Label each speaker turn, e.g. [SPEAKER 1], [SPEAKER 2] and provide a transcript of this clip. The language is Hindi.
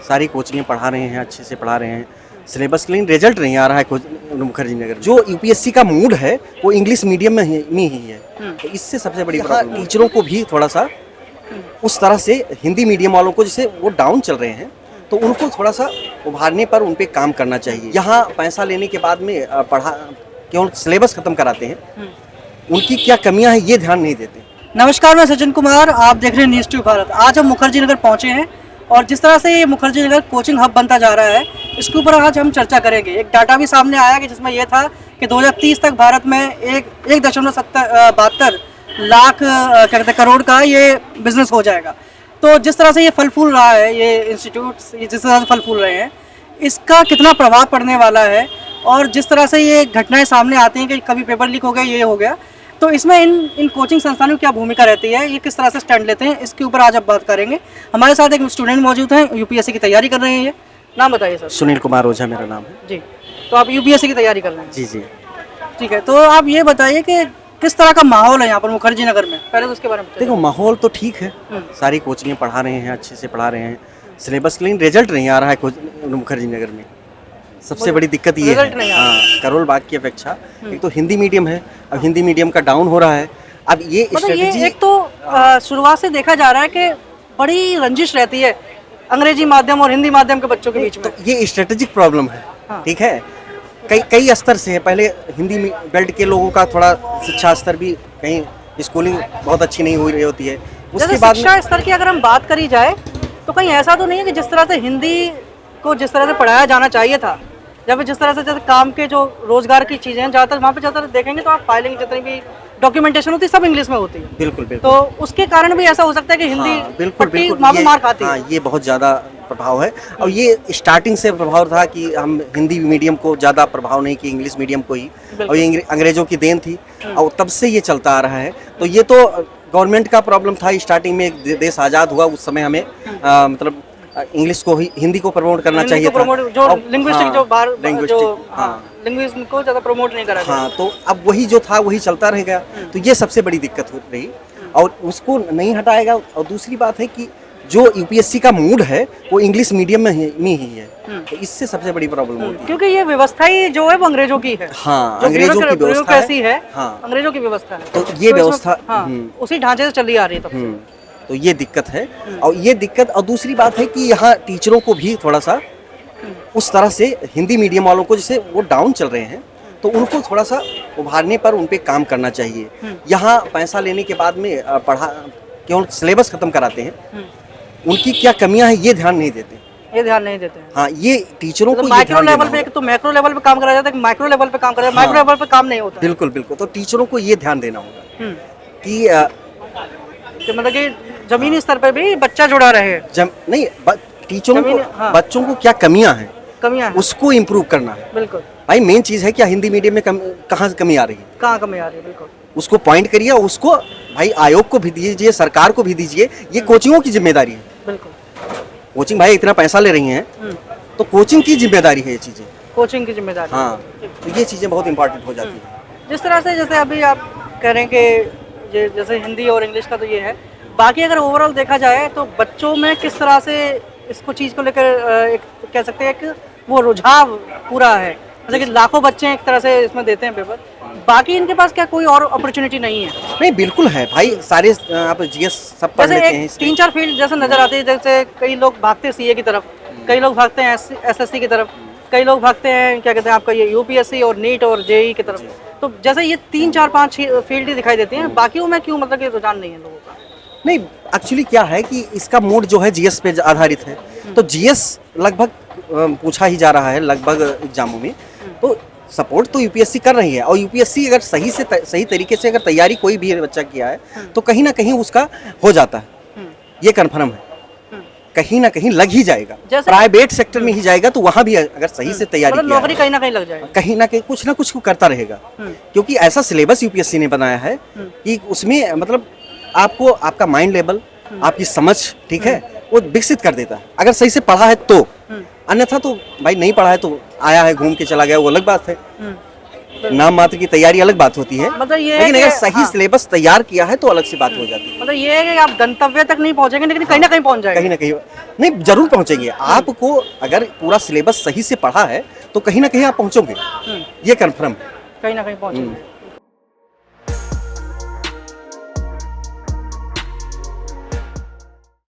[SPEAKER 1] सारी कोचिंगें पढ़ा रहे हैं, अच्छे से पढ़ा रहे हैं, सिलेबस क्लीन, रिजल्ट नहीं आ रहा है मुखर्जी नगर। जो यूपीएससी का मूड है वो इंग्लिश मीडियम में ही है, तो इससे सबसे बड़ी प्रॉब्लम टीचरों को भी थोड़ा सा उस तरह से हिंदी मीडियम वालों को जैसे वो डाउन चल रहे हैं तो उनको थोड़ा सा उभारने पर उन पे काम करना चाहिए। यहाँ पैसा लेने के बाद में पढ़ा केवल सिलेबस खत्म कराते हैं, उनकी क्या कमियां हैं ये ध्यान नहीं देते।
[SPEAKER 2] नमस्कार, मैं सचिन कुमार, आप देख रहे हैं न्यूज़ ट्यूब भारत। आज हम मुखर्जी नगर पहुंचे हैं और जिस तरह से ये मुखर्जी नगर कोचिंग हब बनता जा रहा है इसके ऊपर आज हम चर्चा करेंगे। एक डाटा भी सामने आया कि जिसमें यह था कि 2030 तक भारत में 1.72 लाख क्या कहते हैं करोड़ का ये बिजनेस हो जाएगा। तो जिस तरह से ये फल फूल रहा है, ये इंस्टीट्यूट्स जिस तरह से फल फूल रहे हैं, इसका कितना प्रभाव पड़ने वाला है और जिस तरह से ये घटनाएं सामने आती हैं कि कभी पेपर लीक हो गया, ये हो गया, तो इसमें इन कोचिंग संस्थानों की क्या भूमिका रहती है, ये किस तरह से स्टैंड लेते हैं, इसके ऊपर आज आप बात करेंगे। हमारे साथ एक स्टूडेंट मौजूद हैं, यूपीएससी की तैयारी कर रहे हैं। ये नाम बताइए सर।
[SPEAKER 1] सुनील कुमार ओझा मेरा नाम है
[SPEAKER 2] जी। तो आप यूपीएससी की तैयारी कर रहे हैं?
[SPEAKER 1] जी जी।
[SPEAKER 2] ठीक है, तो आप ये बताइए कि किस तरह का माहौल है यहाँ पर मुखर्जी नगर में, पहले तो उसके बारे में।
[SPEAKER 1] देखो, माहौल तो ठीक है, सारी कोचिंगें पढ़ा रहे हैं, अच्छे से पढ़ा रहे हैं, सिलेबस क्लीन, रिजल्ट नहीं आ रहा है मुखर्जी नगर में। सबसे बड़ी दिक्कत ये है। हाँ, करोल बाग की अपेक्षा एक तो हिंदी मीडियम है, अब हिंदी मीडियम का डाउन हो रहा है। अब ये
[SPEAKER 2] स्ट्रेटजी एक तो शुरुआत से देखा जा रहा है कि बड़ी रंजिश रहती है अंग्रेजी माध्यम और हिंदी माध्यम के बच्चों के बीच में।
[SPEAKER 1] तो ये स्ट्रेटेजिक प्रॉब्लम है।
[SPEAKER 2] हाँ।
[SPEAKER 1] ठीक है, कई स्तर से है। पहले हिंदी बेल्ट के लोगों का थोड़ा शिक्षा स्तर भी कहीं स्कूलिंग बहुत अच्छी नहीं हो रही होती है। उसके बाद
[SPEAKER 2] शिक्षा स्तर की अगर हम बात करी जाए तो कहीं ऐसा तो नहीं है कि जिस तरह से हिंदी को जिस तरह से पढ़ाया जाना चाहिए था, या फिर जिस तरह से जैसे काम के जो रोजगार की चीजें हैं, ज़्यादातर वहाँ पे ज़्यादातर देखेंगे तो आप फाइलिंग जितनी भी डॉक्यूमेंटेशन होती है सब इंग्लिश में होती है।
[SPEAKER 1] बिल्कुल बिल्कुल।
[SPEAKER 2] तो उसके कारण भी ऐसा हो सकता है कि हिंदी
[SPEAKER 1] बिल्कुल
[SPEAKER 2] मार खाती है।
[SPEAKER 1] ये बहुत ज़्यादा प्रभाव है और ये स्टार्टिंग से प्रभाव था कि हम हिंदी मीडियम को ज़्यादा प्रभाव नहीं कि इंग्लिश मीडियम को ही, और ये अंग्रेजों की देन थी और तब से ये चलता आ रहा है। तो ये तो गवर्नमेंट का प्रॉब्लम था। स्टार्टिंग में देश आज़ाद हुआ उस समय हमें मतलब इंग्लिश को ही, हिंदी को प्रमोट करना चाहिए था।
[SPEAKER 2] जो लिंग्विस्टिक लिंग्विज्म को ज़्यादा प्रमोट नहीं करा।
[SPEAKER 1] हाँ, तो अब वही जो था वही चलता रहेगा। तो ये सबसे बड़ी दिक्कत हो रही और उसको नहीं हटाएगा। और दूसरी बात है कि जो यूपीएससी का मूड है वो इंग्लिश मीडियम में ही है, तो इससे सबसे बड़ी प्रॉब्लम होती है।
[SPEAKER 2] क्योंकि ये व्यवस्था ही जो है वो अंग्रेजों की है।
[SPEAKER 1] हाँ, अंग्रेजों की व्यवस्था है।
[SPEAKER 2] हाँ, अंग्रेजों की व्यवस्था है।
[SPEAKER 1] तो ये व्यवस्था
[SPEAKER 2] उसी ढांचे से चली आ रही है।
[SPEAKER 1] तो ये दिक्कत है। और ये दिक्कत, और दूसरी बात है कि यहाँ टीचरों को भी थोड़ा सा उस तरह से हिंदी मीडियम वालों को जैसे वो डाउन चल रहे हैं तो उनको थोड़ा सा उभारने पर उन पे काम करना चाहिए। यहाँ पैसा लेने के बाद में पढ़ा केवल सिलेबस खत्म कराते हैं, उनकी क्या कमियां हैं ये ध्यान नहीं देते। हाँ, ये टीचरों को
[SPEAKER 2] माइक्रो लेवल पे, तो मैक्रो लेवल पे काम करा जाता है, माइक्रो लेवल पे काम करा जाता है, माइक्रो लेवल पे काम नहीं होता।
[SPEAKER 1] बिल्कुल बिल्कुल। तो टीचरों को ये ध्यान देना होगा कि
[SPEAKER 2] मतलब कि जमीनी स्तर पर भी बच्चा जुड़ा रहे।
[SPEAKER 1] नहीं, टीचरों को बच्चों को क्या कमियां हैं उसको इम्प्रूव करना है। बिल्कुल भाई, मेन चीज है क्या हिंदी मीडियम में कहाँ कमी आ रही है,
[SPEAKER 2] बिल्कुल उसको
[SPEAKER 1] पॉइंट करिए। उसको भाई आयोग को भी दीजिए, सरकार को भी दीजिए। ये कोचिंगों की जिम्मेदारी है। बिल्कुल, कोचिंग भाई इतना पैसा ले रही हैं तो कोचिंग की जिम्मेदारी है ये चीजें,
[SPEAKER 2] कोचिंग की जिम्मेदारी।
[SPEAKER 1] हाँ, तो ये चीजें बहुत इंपॉर्टेंट हो जाती है।
[SPEAKER 2] जिस तरह से जैसे अभी आप कह रहे हैं कि ये जैसे हिंदी और इंग्लिश का तो ये है, बाकी अगर ओवरऑल देखा जाए तो बच्चों में किस तरह से इसको चीज़ को लेकर एक कह सकते हैं कि वो रुझाव पूरा है, जैसे कि लाखों बच्चे एक तरह से इसमें देते हैं पेपर, बाकी इनके पास क्या कोई और अपॉर्चुनिटी नहीं है?
[SPEAKER 1] नहीं, बिल्कुल है भाई, सारे आप जीएस सब पढ़ लेते हैं।
[SPEAKER 2] 3-4 फील्ड जैसे नजर आते हैं, जैसे कई लोग भागते हैं सीए की तरफ, कई लोग भागते हैं एसएससी की तरफ, कई लोग भागते हैं क्या कहते हैं आपका ये यूपीएससी और नीट और जेई की तरफ। तो जैसे ये 3-4-5 फील्ड ही दिखाई देती हैं, बाकियों में क्यों मतलब कि रुझान नहीं है लोगों का?
[SPEAKER 1] नहीं, एक्चुअली क्या है कि इसका मोड जो है जीएस पे आधारित है। तो जीएस लगभग पूछा ही जा रहा है लगभग एग्जामों में, तो सपोर्ट तो यूपीएससी कर रही है। और यूपीएससी अगर सही तरीके से अगर तैयारी कोई भी बच्चा किया है तो कहीं ना कहीं उसका हो जाता है, ये कन्फर्म है। कहीं ना कहीं लग ही जाएगा, प्राइवेट सेक्टर में ही जाएगा तो वहाँ भी अगर सही से तैयारी किया
[SPEAKER 2] नौकरी कहीं ना कहीं लग जाएगा,
[SPEAKER 1] कहीं ना कहीं कुछ ना कुछ करता रहेगा। क्योंकि ऐसा सिलेबस यूपीएससी ने बनाया है कि उसमें मतलब आपको आपका माइंड लेवल, आपकी समझ, ठीक है, वो विकसित कर देता है अगर सही से पढ़ा है तो। अन्यथा तो भाई नहीं पढ़ा है तो आया है घूम के चला गया, वो अलग बात है। नाम मात्र की तैयारी अलग बात होती है,
[SPEAKER 2] मतलब ये है
[SPEAKER 1] लेकिन अगर
[SPEAKER 2] कि-
[SPEAKER 1] सही
[SPEAKER 2] हाँ।
[SPEAKER 1] सिलेबस तैयार किया है तो अलग सी बात हो जाती है।
[SPEAKER 2] मतलब ये है कि आप गंतव्य तक नहीं पहुंचेंगे लेकिन कहीं ना कहीं पहुंच जाएंगे।
[SPEAKER 1] कहीं ना कहीं नहीं, जरूर पहुंचेंगे। आपको अगर पूरा सिलेबस सही से पढ़ा है तो कहीं ना कहीं आप पहुंचोगे, ये कन्फर्म है।
[SPEAKER 2] कहीं ना कहीं पहुंचेंगे।